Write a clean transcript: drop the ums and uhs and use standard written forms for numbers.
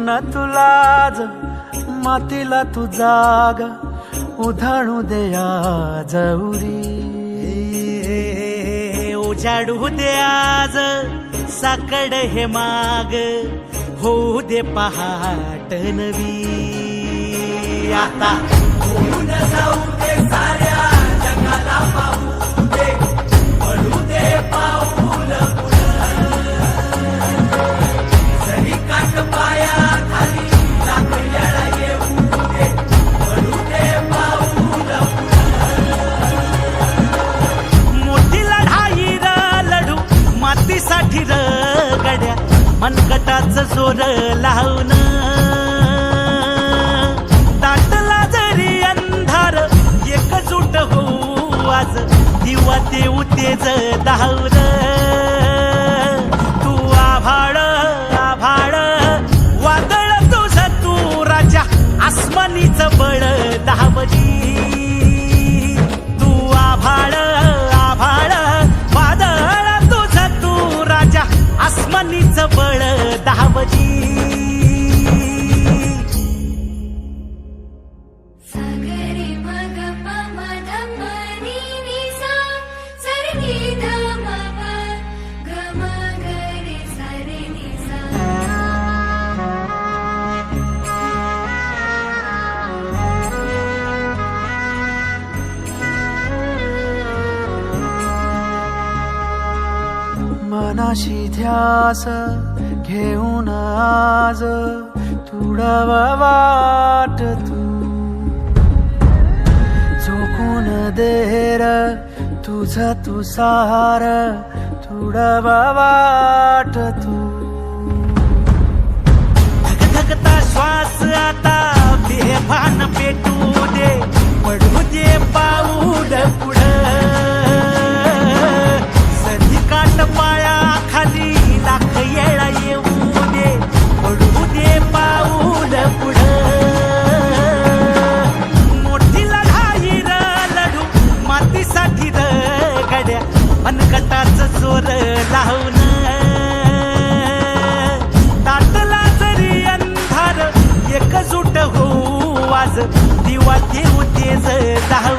न तुलाज मातीला तू जाग उधाणू दे आज उरी उजाडू दे आज साकड हे माग होऊ दे पहाट नवी आता होऊन जाऊ दे साऱ्या जगाला पाहू दे पडू दे पाऊल जरी काट पाया खाली लाख येळा येऊ दे पडू दे पाऊल मोठी लढाई र लढू मातीसाठी र गड्या मनगटाचं जोर लावून दाटला जरी अंधार एकजूट होऊ आज दिवा देऊ तेज धावर तू आभाळ आभाळ वादळ तुझं तू राजा आसमानीच बळ धावली तू आभाळ आभाळ वादळ तुझं तू राजा आसमानीच बळ धावली सागरी मग पम धम नी नी सा सरनी धम प गम गरे सरे नी सा मनाशी ध्यास घेऊन आज तुडव वाट तू झोकून देर तुझ तू सार तुडव वाट तू धगधगता श्वास आता बेभान पेटू दे पडू दे पाऊल पुढं सधी काट पाया खाली लाख येळा येऊ दे पडू दे पाऊल पुढं मोठी लढाई र लढू मातीसाठी र गड्या मनगटाचं जोर लावून दाटला जरी अंधार एकजूट होऊ आज दिवा देऊ तेज धाव